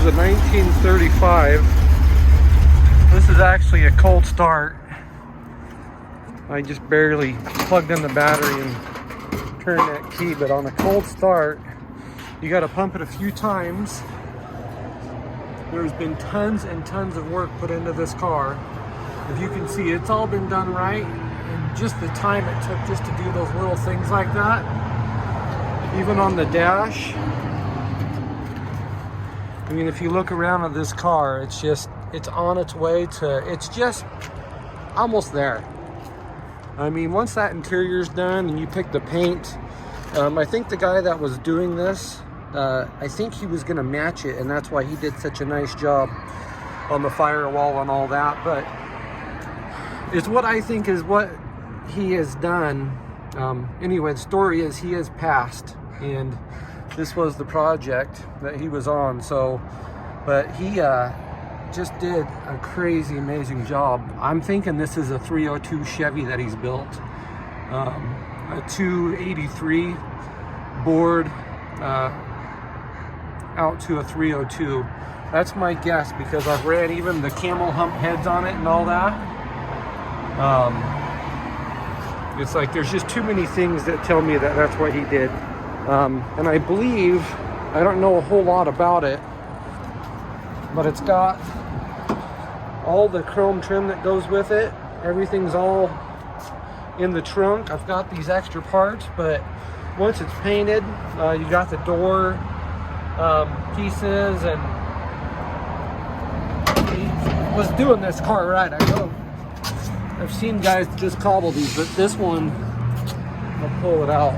is a 1935. This is actually a cold start. I just barely plugged in the battery and turned that key, but on a cold start, you got to pump it a few times. There's been tons and tons of work put into this car. If you can see, it's all been done right, and just the time it took just to do those little things like that. Even on the dash. I mean, if you look around at this car, it's on its way to, it's just almost there. I mean, once that interior's done and you pick the paint, I think the guy that was doing this, I think he was gonna match it, and that's why he did such a nice job on the firewall and all that. But it's what I think is what he has done. Anyway, the story is he has passed, and this was the project that he was on. So, but he just did a crazy, amazing job. I'm thinking this is a 302 Chevy that he's built. A 283 board out to a 302. That's my guess, because I've read even the camel hump heads on it and all that. It's like there's just too many things that tell me that that's what he did. And I believe, I don't know a whole lot about it, but it's got all the chrome trim that goes with it. Everything's all in the trunk. I've got these extra parts, but once it's painted, you got the door pieces, and he was doing this car right. I know I've seen guys just cobble these, but this one, I'll pull it out.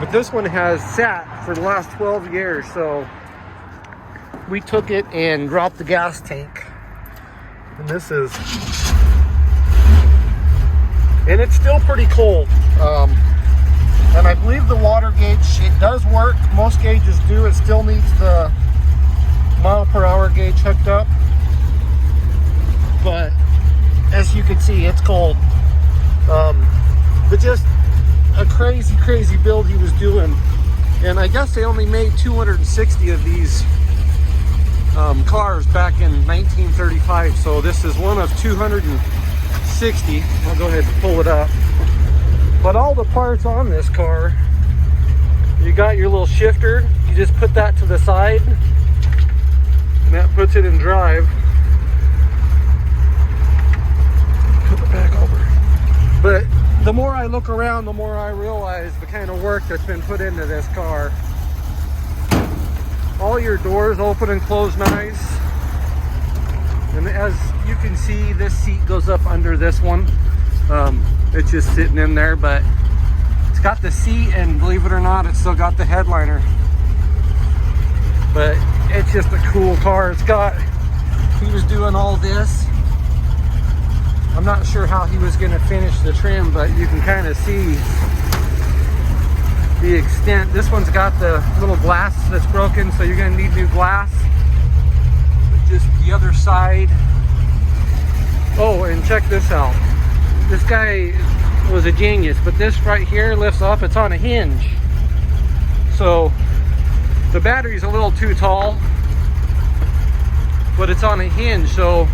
But this one has sat for the last 12 years, so we took it and dropped the gas tank. And this is, and it's still pretty cold. And I believe the water gauge, it does work. Most gauges do. It still needs the mile per hour gauge hooked up. But as you can see, it's cold. But just a crazy, crazy build he was doing. And I guess they only made 260 of these cars back in 1935. So this is one of 260. I'll go ahead and pull it up. But all the parts on this car, you got your little shifter. You just put that to the side, and that puts it in drive. Put it back over. But the more I look around, the more I realize the kind of work that's been put into this car. All your doors open and close nice. And as you can see, this seat goes up under this one. It's just sitting in there, but it's got the seat, and believe it or not, it's still got the headliner. But it's just a cool car. It's got, he was doing all this. I'm not sure how he was going to finish the trim, but you can kind of see the extent. This one's got the little glass that's broken, so you're going to need new glass. But just the other side. Oh, and check this out. This guy was a genius, but this right here lifts up. It's on a hinge. So the battery's a little too tall, but it's on a hinge. So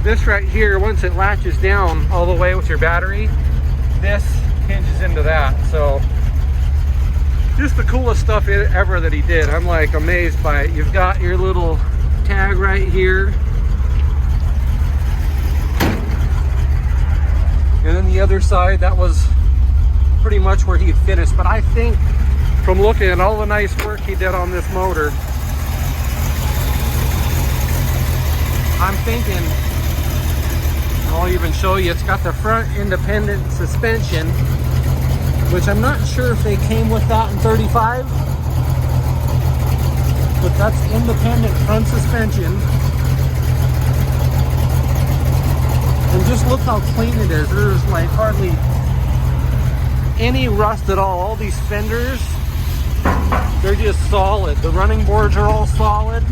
this right here, once it latches down all the way with your battery, this hinges into that. So just the coolest stuff ever that he did. I'm like amazed by it. You've got your little tag right here. And then the other side, that was pretty much where he had finished. But I think from looking at all the nice work he did on this motor, I'm thinking, I'll even show you, it's got the front independent suspension, which I'm not sure if they came with that in 35, but that's independent front suspension. And just look how clean it is. There's like hardly any rust at all. All these fenders, they're just solid. The running boards are all solid.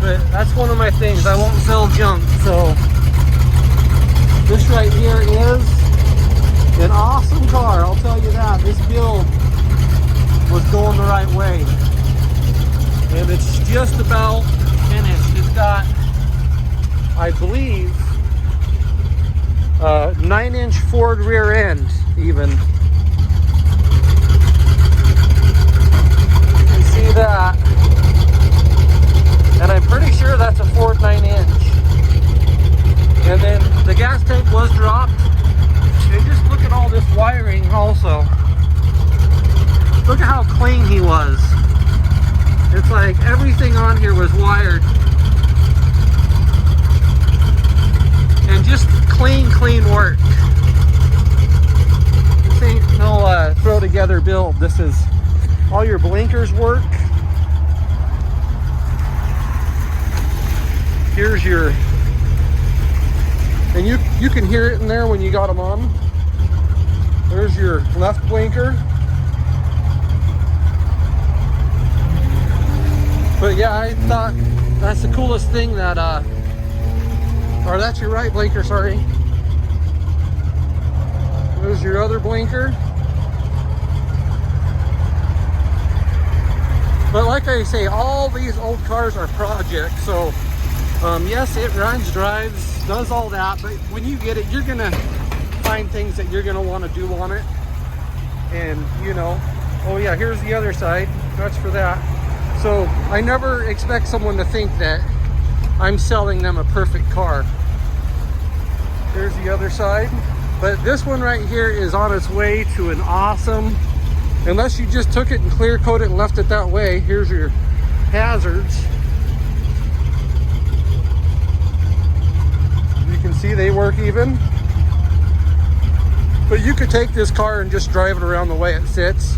But that's one of my things. I won't sell junk. So this right here is an awesome car. I'll tell you that. This build was going the right right way. And it's just about finished. It's got, I believe, 9-inch Ford rear end even. You can see that. And I'm pretty sure that's a Ford 9-inch. And then the gas tank was dropped. And just look at all this wiring also. Look at how clean he was. It's like everything on here was wired. And just clean work. This ain't no throw together build. This is all your blinkers work. Here's your, and you can hear it in there when you got them on. There's your left blinker. But yeah, I thought that's the coolest thing that, or that's your right blinker, sorry. There's your other blinker. But like I say, all these old cars are projects, so yes, it runs, drives, does all that, but when you get it, you're gonna find things that you're gonna want to do on it. And you know, oh yeah, here's the other side. That's for that. So I never expect someone to think that I'm selling them a perfect car. Here's the other side. But this one right here is on its way to an awesome, unless you just took it and clear coated it and left it that way. Here's your hazards. You can see they work even. But you could take this car and just drive it around the way it sits.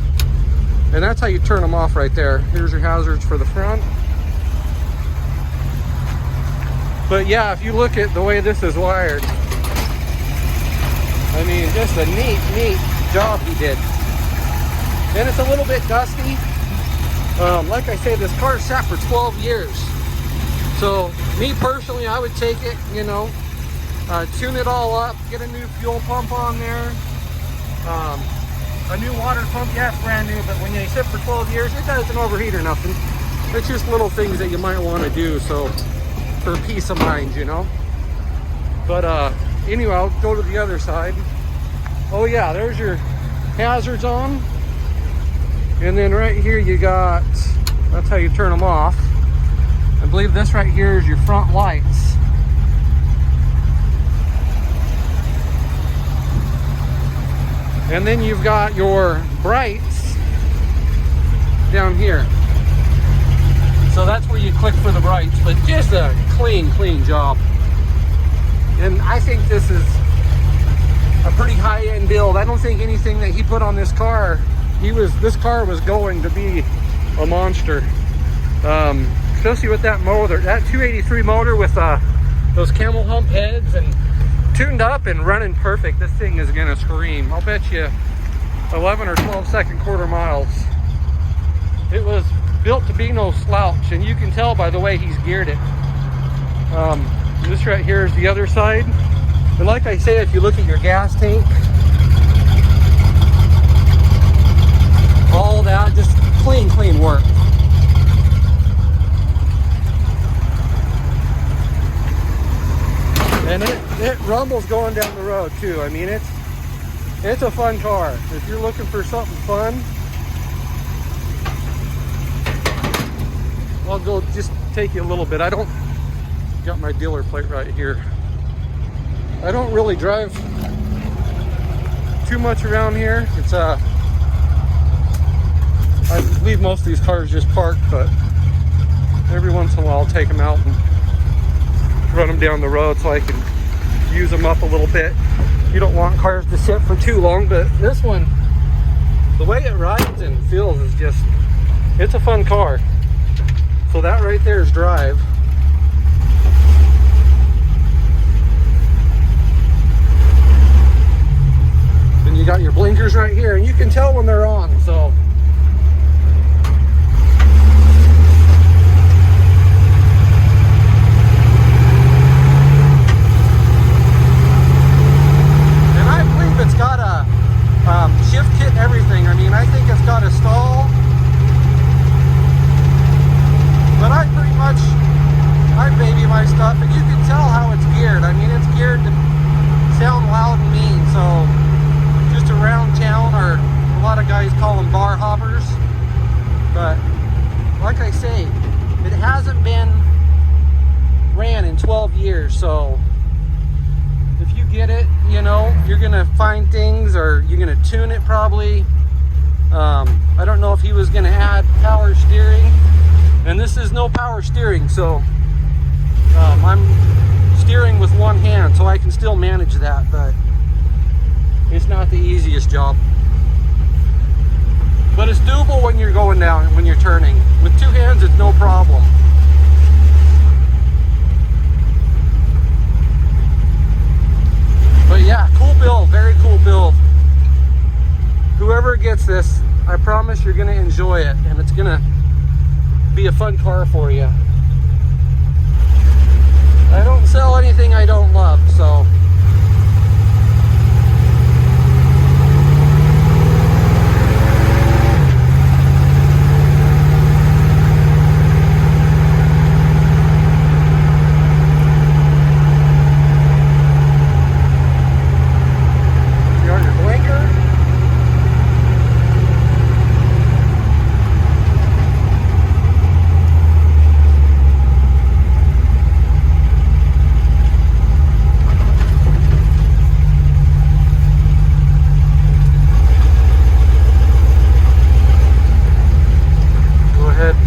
And that's how you turn them off right there. Here's your hazards for the front. But yeah, if you look at the way this is wired, I mean, just a neat job he did. And it's a little bit dusty. Like I say, this car sat for 12 years. So me personally, I would take it, you know, tune it all up, get a new fuel pump on there. A new water pump, yeah, it's brand new, but when they sit for 12 years, it doesn't overheat or nothing. It's just little things that you might want to do, so for peace of mind, you know. But anyway, I'll go to the other side. Oh yeah, there's your hazards on. And then right here you got, that's how you turn them off. I believe this right here is your front lights. And then you've got your brights down here. So that's where you click for the brights, but just a clean job. And I think this is a pretty high-end build. I don't think anything that he put on this car, this car was going to be a monster. Especially with that motor, that 283 motor with those camel hump heads and tuned up and running perfect. This thing is gonna scream. I'll bet you 11 or 12 second quarter miles. It was built to be no slouch, and you can tell by the way he's geared it. This right here is the other side. And like I say, if you look at your gas tank, all that, just clean work. And it rumbles going down the road too. I mean, it's a fun car. If you're looking for something fun, I'll go just take you a little bit. I don't, got my dealer plate right here. I don't really drive too much around here. It's I leave most of these cars just parked, but every once in a while I'll take them out and run them down the road so I can use them up a little bit. You don't want cars to sit for too long, but this one, the way it rides and feels is just, it's a fun car. So that right there is drive. Then you got your blinkers right here, and you can tell when they're on, so. It's got a shift kit and everything. I mean, I think it's got a stall, So if you get it, you know, you're gonna find things, or you're gonna tune it probably. I don't know if he was gonna add power steering, and this is no power steering, so I'm steering with one hand, so I can still manage that, but it's not the easiest job. But it's doable when you're going down, when you're turning. With two hands, it's no problem. But yeah, cool build, very cool build. Whoever gets this, I promise you're gonna enjoy it, and it's gonna be a fun car for you. I don't sell anything I don't love, so.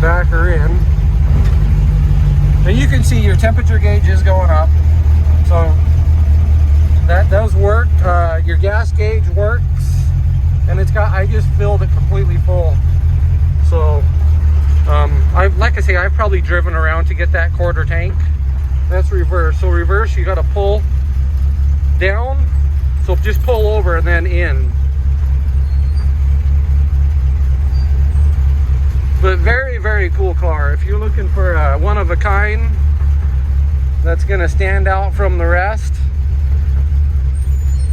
Back her in, and you can see your temperature gauge is going up, so that does work. Your gas gauge works, and it's got, I just filled it completely full. So like I say, I've probably driven around to get that quarter tank. That's reverse. So reverse, you got to pull down, so just pull over and then in. But very, very cool car. If you're looking for a one of a kind that's gonna stand out from the rest,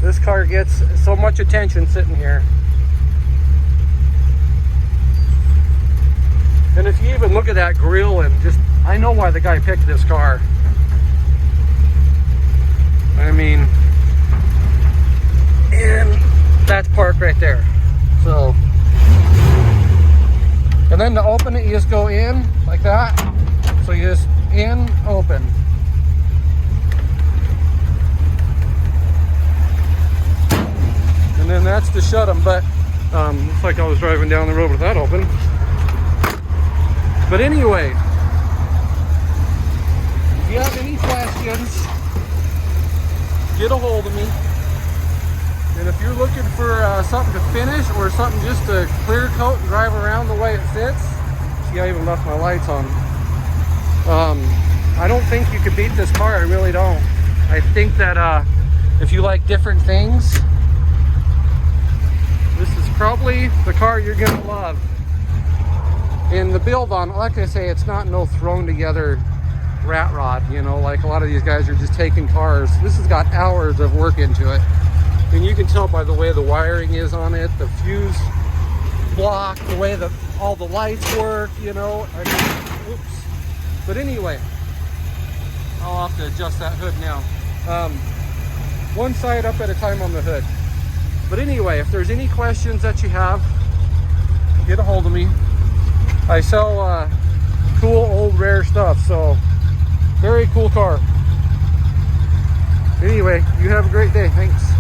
this car gets so much attention sitting here. And if you even look at that grille, and just, I know why the guy picked this car. I mean, and that's parked right there. So, and then to open it, you just go in like that. So you just in, open. And then that's to shut them. But looks like I was driving down the road with that open. But anyway, if you have any questions, get a hold of me. And if you're looking for something to finish, or something just to clear coat and drive around the way it sits, see, I even left my lights on. I don't think you could beat this car. I really don't. I think that if you like different things, this is probably the car you're gonna love. And the build on, like I say, it's not no thrown together rat rod, you know, like a lot of these guys are just taking cars. This has got hours of work into it. And you can tell by the way the wiring is on it, the fuse block, the way that all the lights work, you know. I mean, oops. But anyway, I'll have to adjust that hood now. One side up at a time on the hood. But anyway, if there's any questions that you have, get a hold of me. I sell cool, old, rare stuff, so very cool car. Anyway, you have a great day. Thanks.